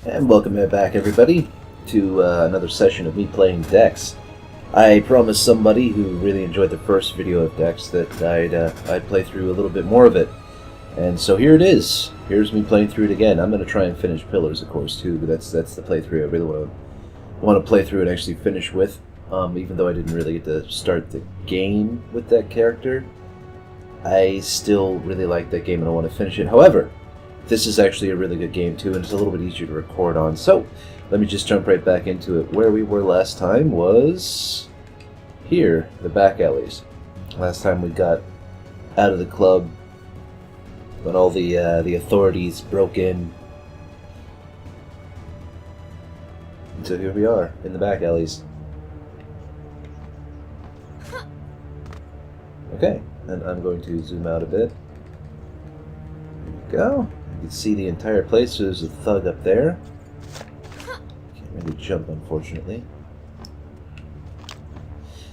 And welcome back, everybody, to another session of me playing Dex. I promised somebody who really enjoyed the first video of Dex that I'd play through a little bit more of it. And so here it is. Here's me playing through it again. I'm going to try and finish Pillars, of course, too, but that's the playthrough I really want to play through and actually finish with. Even though I didn't really get to start the game with that character, I still really like that game and I want to finish it. However, this is actually a really good game too, and it's a little bit easier to record on. So, let me just jump right back into it. Where we were last time was here, the back alleys. Last time we got out of the club, but all the authorities broke in. And so here we are, in the back alleys. Okay, and I'm going to zoom out a bit. There we go. You can see the entire place. So there's a thug up there. Can't really jump, unfortunately.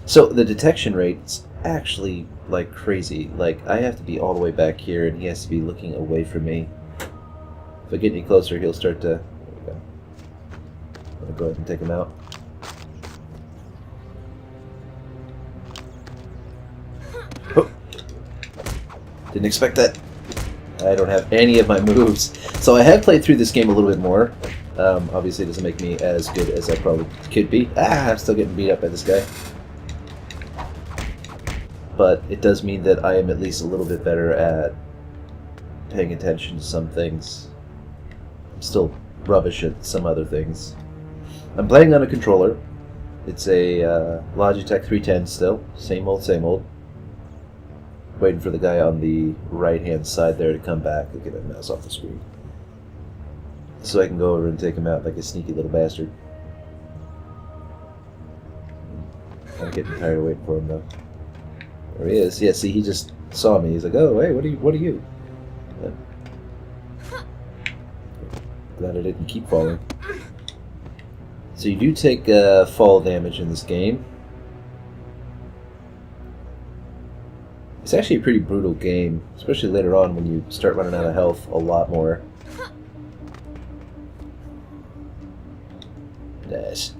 So the detection rate's actually like crazy. Like, I have to be all the way back here, and he has to be looking away from me. If I get any closer, he'll start to... There we go. I'm gonna go ahead and take him out. Oh. Didn't expect that. I don't have any of my moves. So I have played through this game a little bit more. Obviously it doesn't make me as good as I probably could be. I'm still getting beat up by this guy. But it does mean that I am at least a little bit better at paying attention to some things. I'm still rubbish at some other things. I'm playing on a controller. It's a Logitech 310 still. Same old, same old. Waiting for the guy on the right-hand side there to come back. I'll get that mouse off the screen. So I can go over and take him out like a sneaky little bastard. I'm getting tired of waiting for him, though. There he is. Yeah, see, he just saw me. He's like, oh, hey, what are you? Yeah. Glad I didn't keep falling. So you do take fall damage in this game. It's actually a pretty brutal game, especially later on when you start running out of health a lot more. Nice.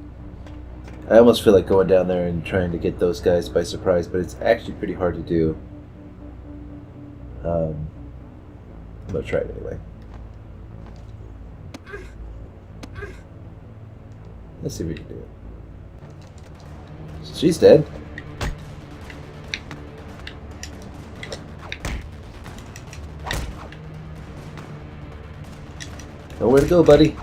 I almost feel like going down there and trying to get those guys by surprise, but it's actually pretty hard to do. I'm gonna try it anyway. Let's see if we can do it. She's dead. Nowhere to go, buddy.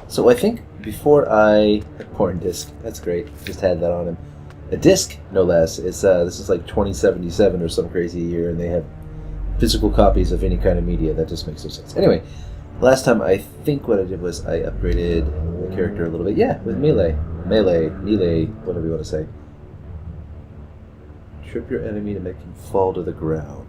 So I think before a porn disc, that's great. Just had that on him. A disc, no less. It's this is like 2077 or some crazy year, and they have physical copies of any kind of media. That just makes no sense. Anyway, last time I think what I did was I upgraded the character a little bit. Yeah, with melee, whatever you want to say. Trip your enemy to make him fall to the ground.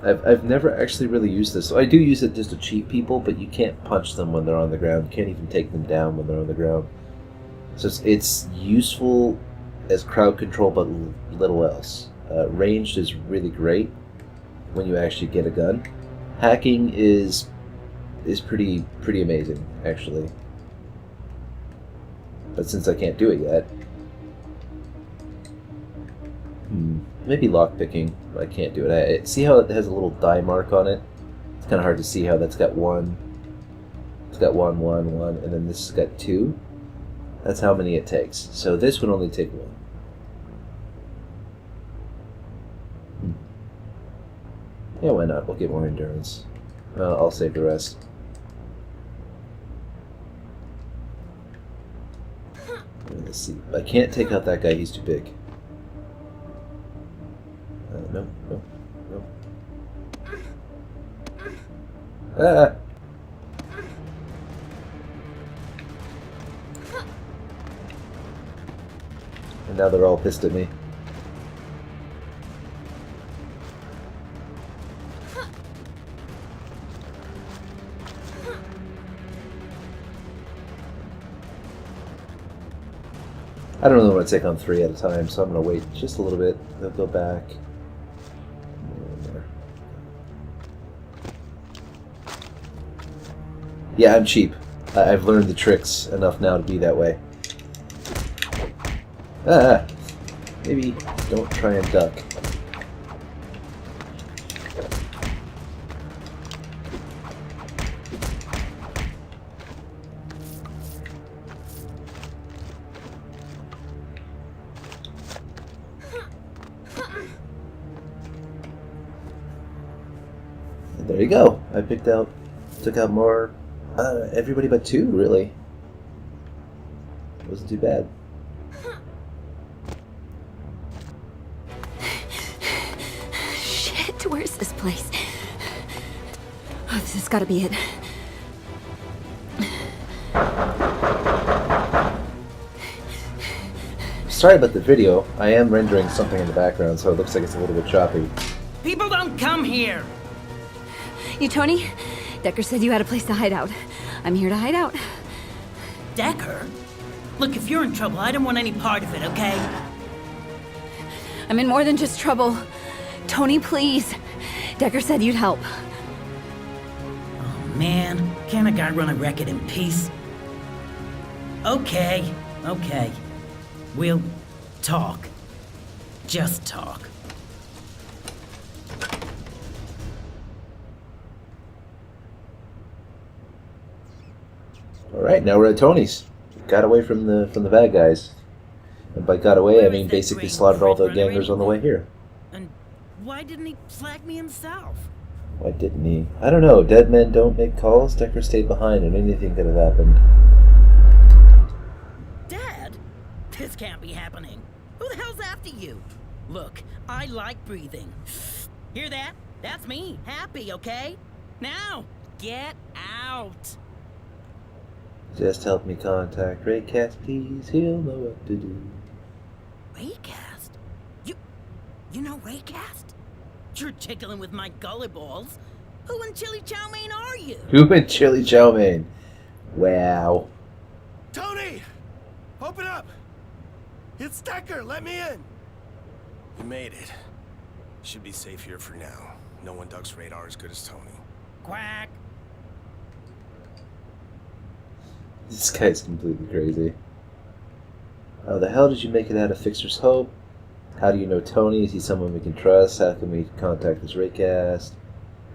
I've never actually really used this. So I do use it just to cheat people, but you can't punch them when they're on the ground. You can't even take them down when they're on the ground. So it's useful as crowd control, but little else. Ranged is really great when you actually get a gun. Hacking is pretty amazing, actually. But since I can't do it yet, maybe lockpicking. I can't do it. See how it has a little die mark on it? It's kind of hard to see how that's got one. It's got one, and then this has got two. That's how many it takes. So this would only take one. Yeah, why not? We'll get more endurance. I'll save the rest. Let's see. I can't take out that guy. He's too big. No. Ah! And now they're all pissed at me. I don't really want to take on 3 at a time, so I'm going to wait just a little bit. They'll go back. Yeah, I'm cheap. I've learned the tricks enough now to be that way. Maybe don't try and duck. And there you go. I took out more, everybody but 2, really. It wasn't too bad. Shit, where's this place? Oh, this has got to be it. Sorry about the video. I am rendering something in the background, so it looks like it's a little bit choppy. People don't come here! You Tony? Decker said you had a place to hide out. I'm here to hide out. Decker? Look, if you're in trouble, I don't want any part of it, okay? I'm in more than just trouble. Tony, please. Decker said you'd help. Oh, man. Can't a guy run a record in peace? Okay. We'll talk. Just talk. Alright, now we're at Tony's. Got away from the bad guys. And by got away, I mean basically slaughtered all the gangers on the way here. And why didn't he flag me himself? Why didn't he? I don't know. Dead men don't make calls. Decker stayed behind and anything could have happened. Dad? This can't be happening. Who the hell's after you? Look, I like breathing. Hear that? That's me. Happy, okay? Now, get out. Just help me contact Raycast, please. He'll know what to do. Raycast? You know Raycast? You're tickling with my gully balls. Who in chili chow mein are you? Who in chili chow mein? Wow. Tony! Open up! It's Decker! Let me in! You made it. Should be safe here for now. No one ducks radar as good as Tony. Quack. This guy's completely crazy. How the hell did you make it out of Fixer's Hope? How do you know Tony? Is he someone we can trust? How can we contact this Raycast?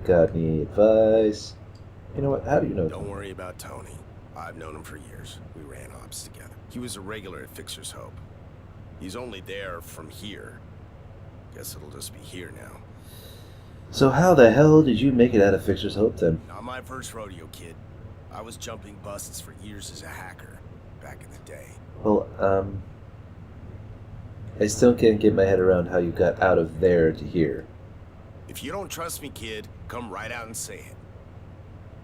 Got any advice? You know what? How do you know Don't Tony? worry about Tony. I've known him for years. We ran ops together. He was a regular at Fixer's Hope. He's only there from here. Guess it'll just be here now. So how the hell did you make it out of Fixer's Hope then? Not my first rodeo, kid. I was jumping busts for years as a hacker, back in the day. Well, I still can't get my head around how you got out of there to here. If you don't trust me, kid, come right out and say it.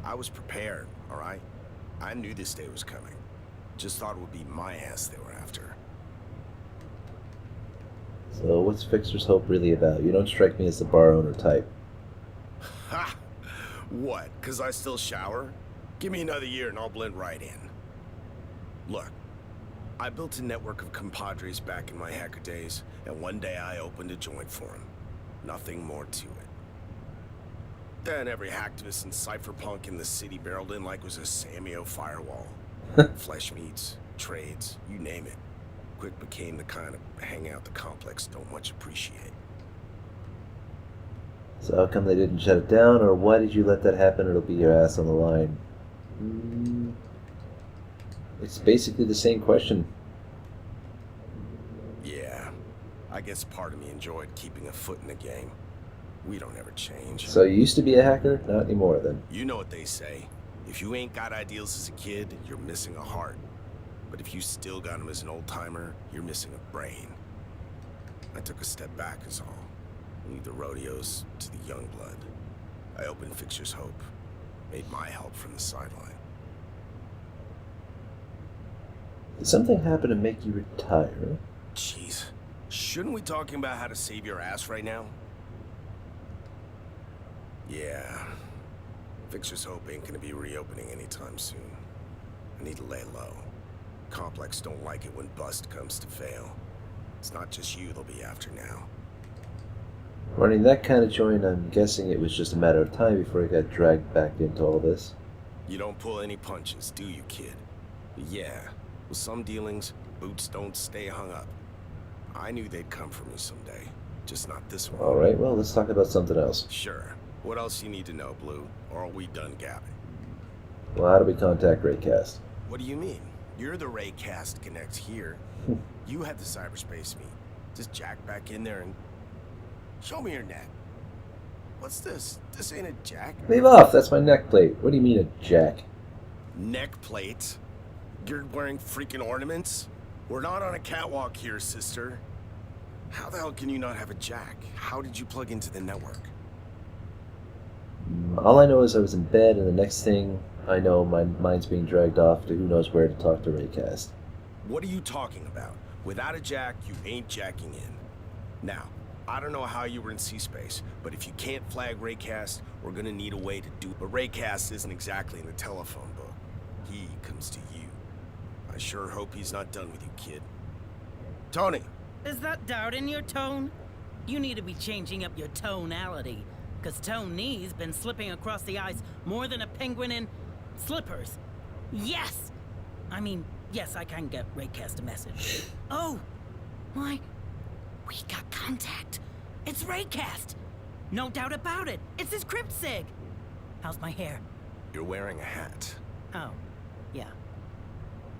I was prepared, alright? I knew this day was coming. Just thought it would be my ass they were after. So what's Fixer's Hope really about? You don't strike me as the bar owner type. Ha! What, 'cause I still shower? Give me another year and I'll blend right in. Look, I built a network of compadres back in my hacker days, and one day I opened a joint for them. Nothing more to it. Then every hacktivist and cypherpunk in the city barreled in like it was a Samio firewall. Flesh meats, trades, you name it. Quick became the kind of hangout the complex don't much appreciate. So how come they didn't shut it down, or why did you let that happen? It'll be your ass on the line. It's basically the same question. Yeah, I guess part of me enjoyed keeping a foot in the game. We don't ever change. So you used to be a hacker? Not anymore then. You know what they say. If you ain't got ideals as a kid, you're missing a heart. But if you still got them as an old-timer, you're missing a brain. I took a step back is all. Leave the rodeos to the young blood. I opened Fixer's Hope. Made my help from the sideline. Did something happen to make you retire? Jeez. Shouldn't we talking about how to save your ass right now? Yeah. Fixer's Hope ain't gonna be reopening anytime soon. I need to lay low. Complex don't like it when bust comes to fail. It's not just you they'll be after now. Running that kind of joint, I'm guessing it was just a matter of time before I got dragged back into all this. You don't pull any punches, do you, kid? Yeah, with some dealings, boots don't stay hung up. I knew they'd come for me someday, just not this one. Alright, well, let's talk about something else. Sure. What else you need to know, Blue? Or are we done gabbing? Well, how do we contact Raycast? What do you mean? You're the Raycast Connect here. You had the cyberspace meet. Just jack back in there and... Show me your neck. What's this? This ain't a jack. Leave off! That's my neck plate. What do you mean a jack? Neck plate? You're wearing freaking ornaments? We're not on a catwalk here, sister. How the hell can you not have a jack? How did you plug into the network? All I know is I was in bed, and the next thing I know, my mind's being dragged off to who knows where to talk to Raycast. What are you talking about? Without a jack, you ain't jacking in. Now, I don't know how you were in C-Space, but if you can't flag Raycast, we're gonna need a way to do it. But Raycast isn't exactly in the telephone book. He comes to you. I sure hope he's not done with you, kid. Tony! Is that doubt in your tone? You need to be changing up your tonality. Because Tony's been slipping across the ice more than a penguin in slippers. Yes! I mean, yes, I can get Raycast a message. Oh! Why? We got contact. It's Raycast! No doubt about it. It's his crypt sig. How's my hair? You're wearing a hat. Oh, yeah.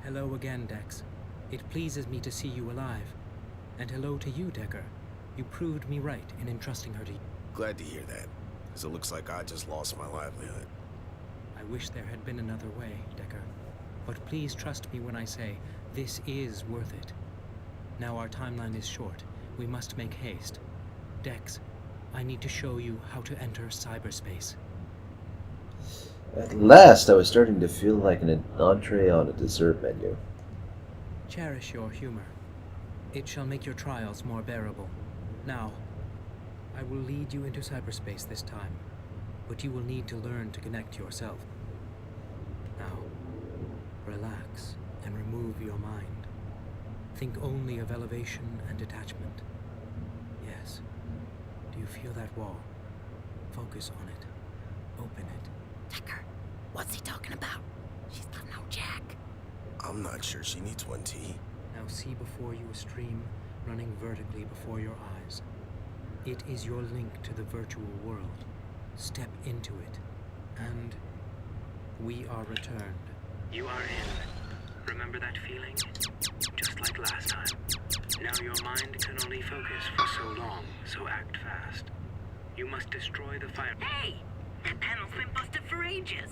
Hello again, Dex. It pleases me to see you alive. And hello to you, Decker. You proved me right in entrusting her to you. Glad to hear that, because it looks like I just lost my livelihood. I wish there had been another way, Decker. But please trust me when I say this is worth it. Now our timeline is short. We must make haste. Dex, I need to show you how to enter cyberspace. At last, I was starting to feel like an entree on a dessert menu. Cherish your humor. It shall make your trials more bearable. Now, I will lead you into cyberspace this time, but you will need to learn to connect yourself. Now, relax and remove your mind. Think only of elevation and detachment. Yes. Do you feel that wall? Focus on it. Open it. Decker, what's he talking about? She's got no jack. I'm not sure she needs one, T. Now see before you a stream running vertically before your eyes. It is your link to the virtual world. Step into it, and we are returned. You are in. Remember that feeling? Just like last time. Now your mind can only focus for so long, so act fast. You must destroy the fire. Hey! That panel's been busted for ages.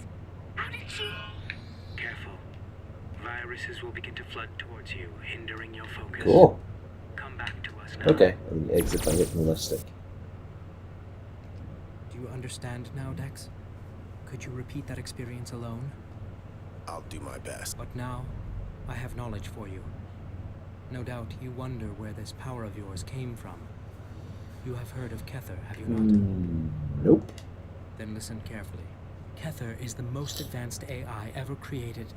How did she... Careful. Viruses will begin to flood towards you, hindering your focus. Cool. Come back to us now. Okay, and the exit by hitting the left stick. Do you understand now, Dex? Could you repeat that experience alone? I'll do my best. But now, I have knowledge for you. No doubt you wonder where this power of yours came from. You have heard of Kether, have you not? Nope. Then listen carefully. Kether is the most advanced AI ever created.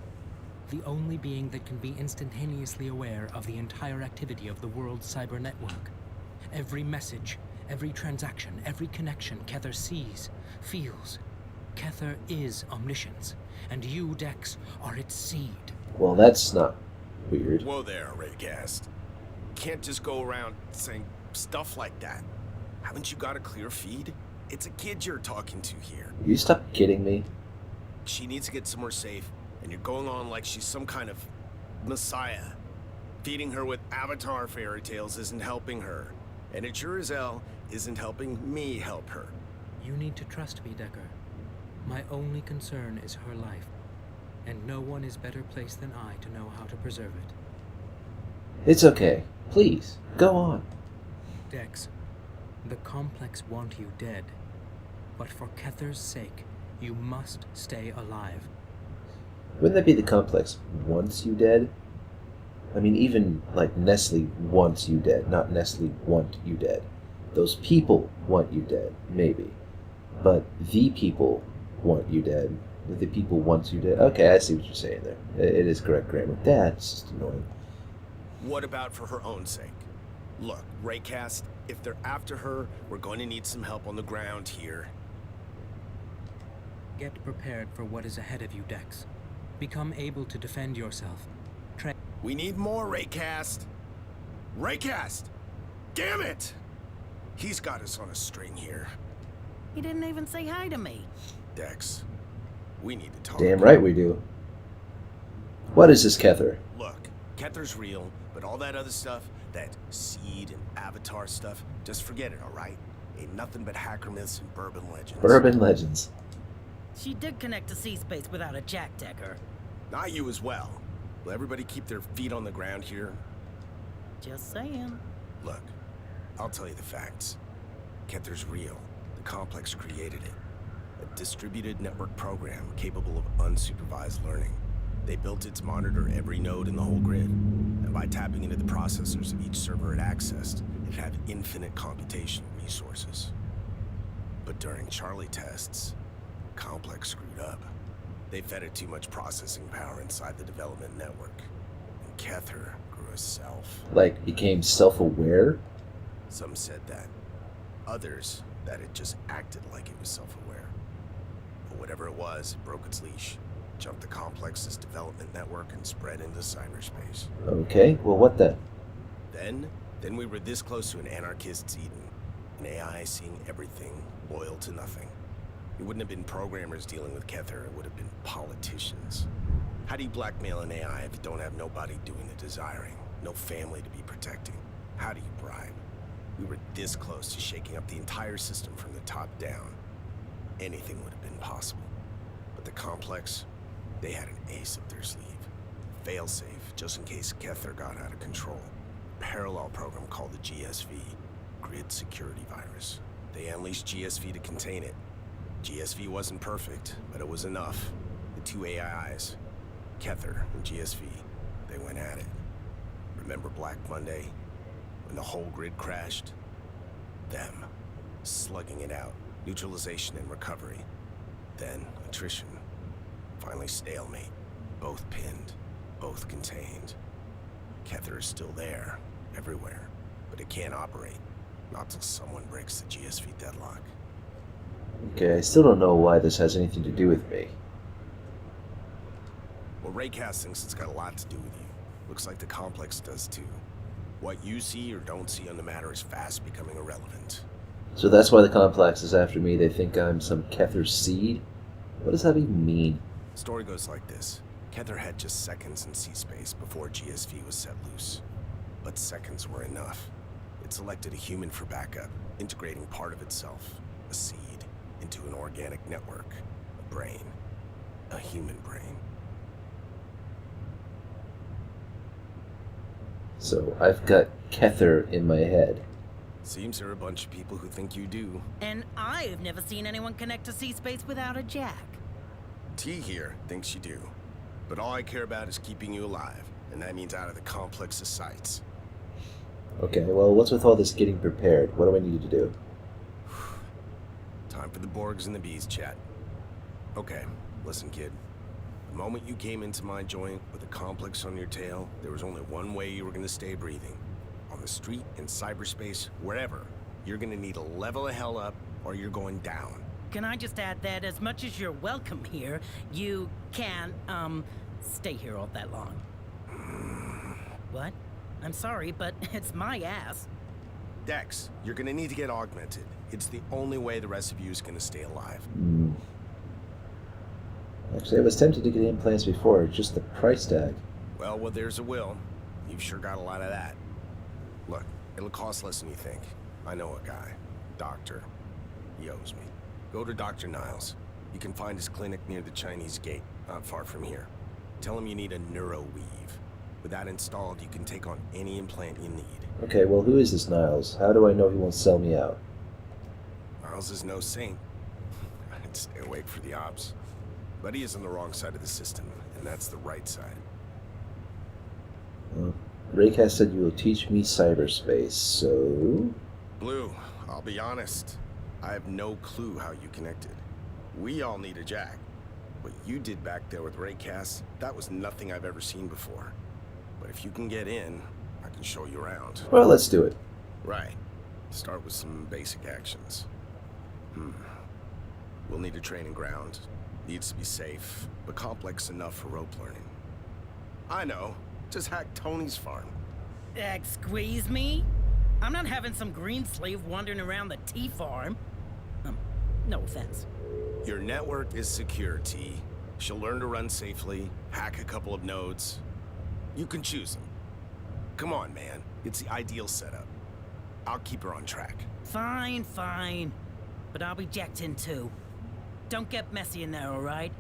The only being that can be instantaneously aware of the entire activity of the world's cyber network. Every message, every transaction, every connection Kether sees, feels. Kether is omniscience, and you, Dex, are its seed. Well, that's not weird. Whoa there, Raycast. Can't just go around saying stuff like that. Haven't you got a clear feed? It's a kid you're talking to here. You stop kidding me? She needs to get somewhere safe, and you're going on like she's some kind of messiah. Feeding her with Avatar fairy tales isn't helping her, and it sure as hell isn't helping me help her. You need to trust me, Decker. My only concern is her life, and no one is better placed than I to know how to preserve it. It's okay. Please, go on. Dex, the Complex want you dead, but for Kether's sake, you must stay alive. Wouldn't that be the Complex wants you dead? I mean, even, like, Nestle wants you dead, not Nestle want you dead. Those people want you dead, maybe. But the people want you dead, The people want you to... Okay, I see what you're saying there. It is correct grammar. That's just annoying. What about for her own sake? Look, Raycast, if they're after her, we're going to need some help on the ground here. Get prepared for what is ahead of you, Dex. Become able to defend yourself. We need more, Raycast! Raycast! Damn it! He's got us on a string here. He didn't even say hi to me. Dex, we need to talk. Damn right we do. What is this Kether? Look, Kether's real, but all that other stuff, that seed and avatar stuff, just forget it, alright? Ain't nothing but hacker myths and bourbon legends. Bourbon legends. She did connect to C-Space without a jack, Decker. Not you as well. Will everybody keep their feet on the ground here? Just saying. Look, I'll tell you the facts. Kether's real. The complex created it. A distributed network program capable of unsupervised learning. They built it to monitor every node in the whole grid. And by tapping into the processors of each server it accessed, it had infinite computational resources. But during Charlie tests, Complex screwed up. They fed it too much processing power inside the development network. And Kether grew a self. Like, became self-aware? Some said that. Others, that it just acted like it was self-aware. But whatever it was, it broke its leash, jumped the Complex's development network, and spread into cyberspace. Okay, well what then? Then we were this close to an anarchist's Eden. An AI seeing everything, loyal to nothing. It wouldn't have been programmers dealing with Kether, it would have been politicians. How do you blackmail an AI if you don't have nobody doing the desiring? No family to be protecting? How do you bribe? We were this close to shaking up the entire system from the top down. Anything would have been possible. But the Complex, they had an ace up their sleeve. Failsafe, just in case Kether got out of control. Parallel program called the GSV, Grid Security Virus. They unleashed GSV to contain it. GSV wasn't perfect, but it was enough. The two AIs, Kether and GSV, they went at it. Remember Black Monday? When the whole grid crashed? Them, slugging it out, neutralization and recovery. Then, attrition. Finally stalemate. Both pinned, both contained. Kether is still there, everywhere, but it can't operate. Not till someone breaks the GSV deadlock. Okay, I still don't know why this has anything to do with me. Well, Raycast thinks it's got a lot to do with you. Looks like the Complex does too. What you see or don't see on the matter is fast becoming irrelevant. So that's why the Complex is after me. They think I'm some Kether seed? What does that even mean? The story goes like this. Kether had just seconds in C-Space before GSV was set loose. But seconds were enough. It selected a human for backup, integrating part of itself, a seed, into an organic network, a brain, a human brain. So I've got Kether in my head. Seems there are a bunch of people who think you do. And I've never seen anyone connect to C-Space without a jack. T here thinks you do. But all I care about is keeping you alive, and that means out of the Complex's sights. Okay, well, what's with all this getting prepared? What do I need to do? Time for the Borgs and the Bees chat. Okay, listen, kid. The moment you came into my joint with a Complex on your tail, there was only one way you were gonna stay breathing. On the street, in cyberspace, wherever. You're gonna need to level the hell up, or you're going down. Can I just add that as much as you're welcome here, you can't, stay here all that long. What? I'm sorry, but it's my ass. Dex, you're gonna need to get augmented. It's the only way the rest of you is gonna stay alive. Actually, I was tempted to get implants before, just the price tag. Well, there's a will. You've sure got a lot of that. Look, it'll cost less than you think. I know a guy. Doctor. He owes me. Go to Dr. Niles. You can find his clinic near the Chinese gate, not far from here. Tell him you need a neuroweave. With that installed, you can take on any implant you need. Okay, well, who is this Niles? How do I know he won't sell me out? Niles is no saint. I'd stay awake for the ops. But he is on the wrong side of the system, and that's the right side. Well, Raycast said you will teach me cyberspace, so... Blue, I'll be honest. I have no clue how you connected. We all need a jack. What you did back there with Raycast, that was nothing I've ever seen before. But if you can get in, I can show you around. Well, let's do it. Right. Start with some basic actions. We'll need a training ground. Needs to be safe, but complex enough for rope learning. I know. Just hack Tony's farm. Squeeze me? I'm not having some green slave wandering around the tea farm. No offense. Your network is secure, T. She'll learn to run safely, hack a couple of nodes. You can choose them. Come on, man. It's the ideal setup. I'll keep her on track. Fine, fine. But I'll be jacked in too. Don't get messy in there, alright?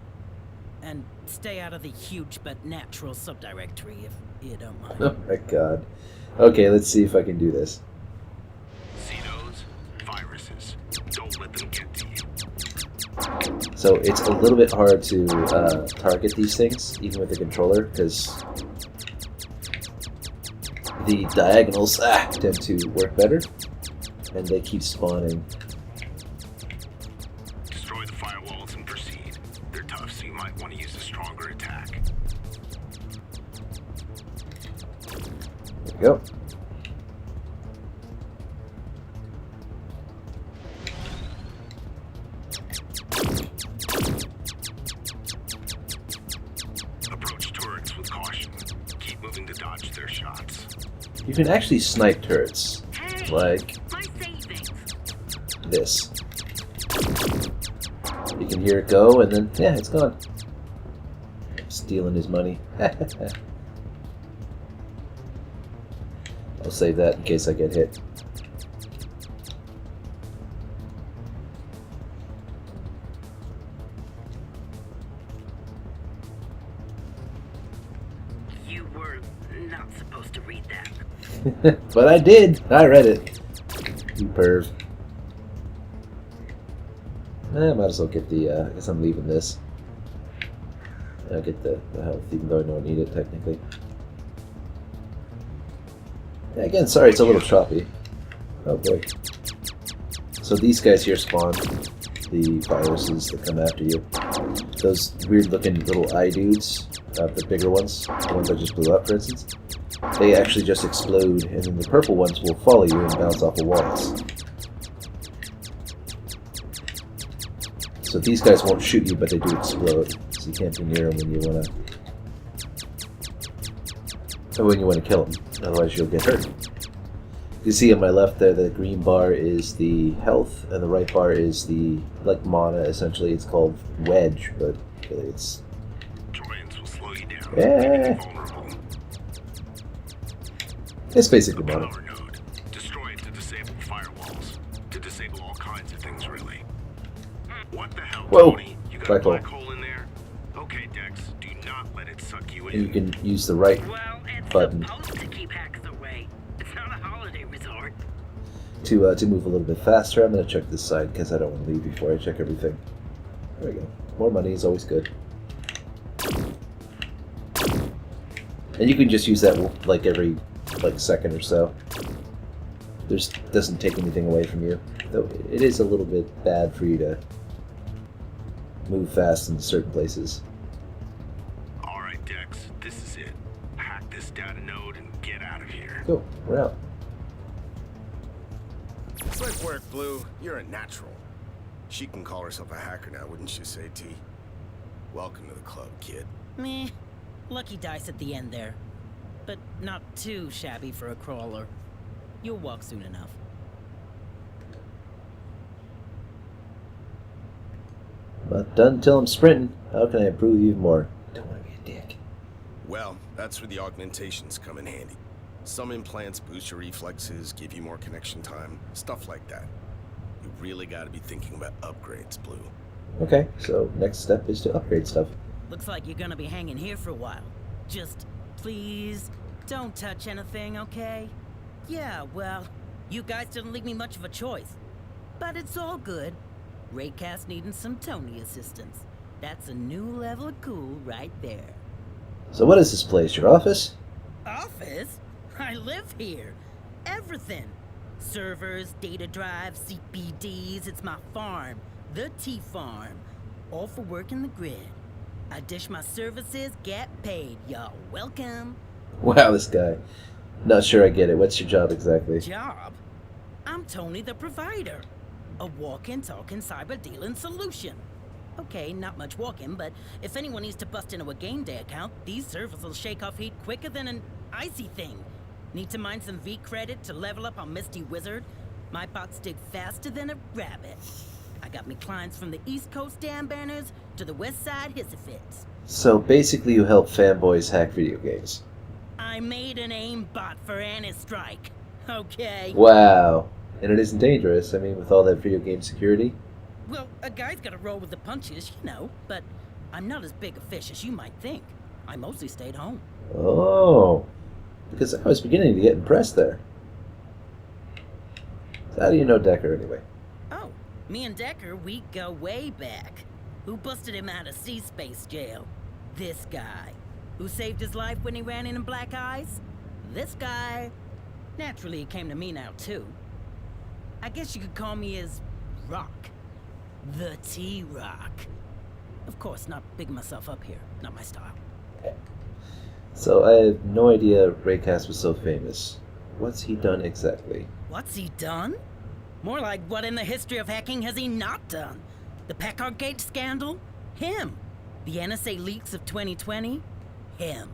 And stay out of the huge but natural subdirectory if you don't mind. Oh my god. Okay, let's see if I can do this. See those? Viruses. Don't let them get to you. So it's a little bit hard to target these things, even with the controller, because the diagonals tend to work better, and they keep spawning. Destroy the firewalls and proceed. They're tough, so you might want to use a stronger attack. There we go. Approach turrets with caution. Keep moving to dodge their shots. You can actually snipe turrets, like My savings! this. You can hear it go, and then, yeah, it's gone. Stealing his money. I'll save that in case I get hit. You were not supposed to read that. But I did! I read it. You perv. I might as well get the, I guess I'm leaving this. I'll get the health, even though I don't need it, technically. Yeah, again, sorry, it's a little choppy. Oh boy. So these guys here spawn the viruses that come after you. Those weird-looking little eye dudes, the bigger ones, the ones I just blew up, for instance, they actually just explode, and then the purple ones will follow you and bounce off the walls. So these guys won't shoot you, but they do explode. So you can't be near them when you wanna kill them. Otherwise, you'll get hurt. You see on my left there, the green bar is the health, and the right bar is the like mana. Essentially, it's called wedge, but really it's Droids will slow you down. Yeah. Make you vulnerable. it's basically mana. Power node. Destroy it to disable firewalls. To disable all kinds of things, really. What the hell, Whoa. Tony? You got Black a hole. black hole in there? Okay, Dex. Do not let it suck you And in. you can use the right Well, it's button supposed to keep hackers away. It's not a holiday resort. to move a little bit faster. I'm gonna check this side because I don't want to leave before I check everything. There we go. More money is always good. And you can just use that like every second or so. Doesn't take anything away from you. Though it is a little bit bad for you to move fast in certain places. Alright, Dex. This is it. Hack this data node and get out of here. Cool, we're out. Slick work, Blue. You're a natural. She can call herself a hacker now, wouldn't you say, T? Welcome to the club, kid. Meh. Lucky dice at the end there. But not too shabby for a crawler. You'll walk soon enough. Not done until I'm sprinting. How can I improve even more? Don't want to be a dick. Well, that's where the augmentations come in handy. Some implants boost your reflexes, give you more connection time, stuff like that. You really gotta be thinking about upgrades, Blue. Okay, so next step is to upgrade stuff. Looks like you're gonna be hanging here for a while. Just, please, don't touch anything, okay? Yeah, well, you guys didn't leave me much of a choice. But it's all good. Raycast needing some Tony assistance. That's a new level of cool right there. So what is this place? Your office? Office? I live here. Everything. Servers, data drives, CPDs, it's my farm. The T-Farm. All for working the grid. I dish my services, get paid. You're welcome. Wow, this guy. Not sure I get it. What's your job exactly? Job? I'm Tony the Provider. A walking, talking, cyber dealing solution. Okay, not much walking, but if anyone needs to bust into a game day account, these servers will shake off heat quicker than an icy thing. Need to mine some V credit to level up on Misty Wizard? My bots dig faster than a rabbit. I got me clients from the East Coast Dam Banners to the West Side Hissafits. So basically you help fanboys hack video games. I made an aim bot for Anti-Strike. Okay. Wow. And it isn't dangerous, I mean, with all that video game security? Well, a guy's gotta roll with the punches, you know, but I'm not as big a fish as you might think. I mostly stayed home. Oh. Because I was beginning to get impressed there. So how do you know Decker anyway? Oh, me and Decker, we go way back. Who busted him out of sea-space jail? This guy. Who saved his life when he ran into Black Eyes? This guy. Naturally, he came to me now, too. I guess you could call me his Rock. The T-Rock. Of course, not bigging myself up here. Not my style. So I have no idea Raycast was so famous. What's he done exactly? What's he done? More like, what in the history of hacking has he not done? The Packard Gate scandal? Him. The NSA leaks of 2020? Him.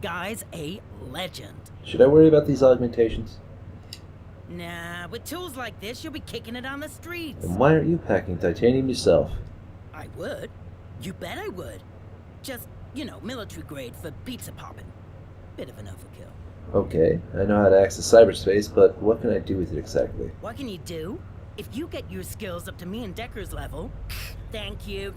Guy's a legend. Should I worry about these augmentations? Nah, with tools like this, you'll be kicking it on the streets. And why aren't you packing titanium yourself? I would. You bet I would. Just, you know, military grade for pizza popping. Bit of an overkill. Okay, I know how to access cyberspace, but what can I do with it exactly? What can you do? If you get your skills up to me and Decker's level, thank you,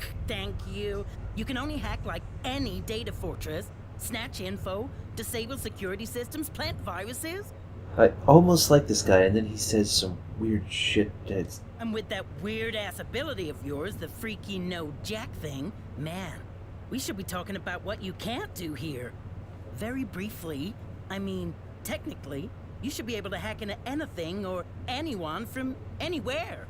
you can only hack like any data fortress, snatch info, disable security systems, plant viruses. I almost like this guy, and then he says some weird shit that's... And with that weird-ass ability of yours, the freaky no-jack thing, man, we should be talking about what you can't do here. Very briefly, I mean, technically, you should be able to hack into anything or anyone from anywhere.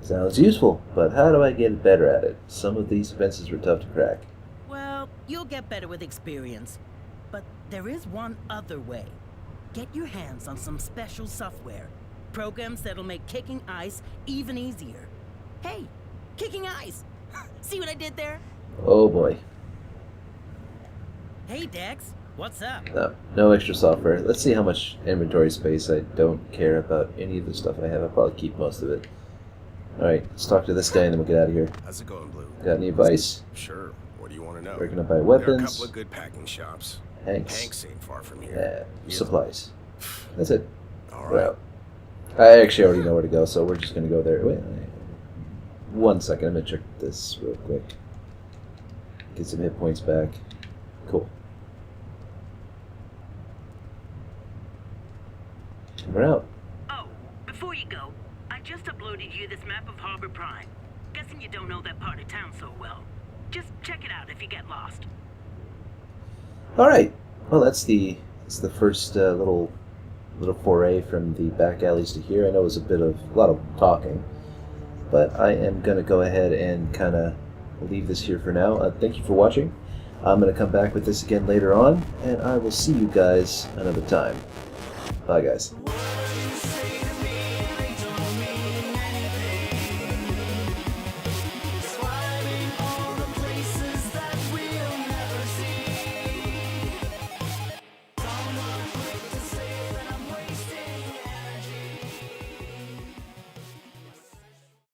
Sounds useful, but how do I get better at it? Some of these fences were tough to crack. Well, you'll get better with experience. But there is one other way. Get your hands on some special software. Programs that'll make kicking ice even easier. Hey, kicking ice! See what I did there? Oh boy. Hey, Dex. What's up? No extra software. Let's see how much inventory space. I don't care about any of the stuff I have. I'll probably keep most of it. Alright, let's talk to this guy and then we'll get out of here. How's it going, Blue? Got any advice? Sure. What do you want to know? We're gonna buy There are a weapons. couple of good packing shops. Hanks. ain't far from here. Yeah, supplies. That's it. All We're right. out. I actually already know where to go, so we're just gonna go there. Wait, 1 second. I'm gonna check this real quick. Get some hit points back. Cool. We're out. Oh, before you go, I just uploaded you this map of Harbor Prime. Guessing you don't know that part of town so well. Just check it out if you get lost. All right. Well, that's the first little foray from the back alleys to here. I know it was a lot of talking, but I am gonna go ahead and kind of leave this here for now. Thank you for watching. I'm gonna come back with this again later on, and I will see you guys another time. Bye, guys.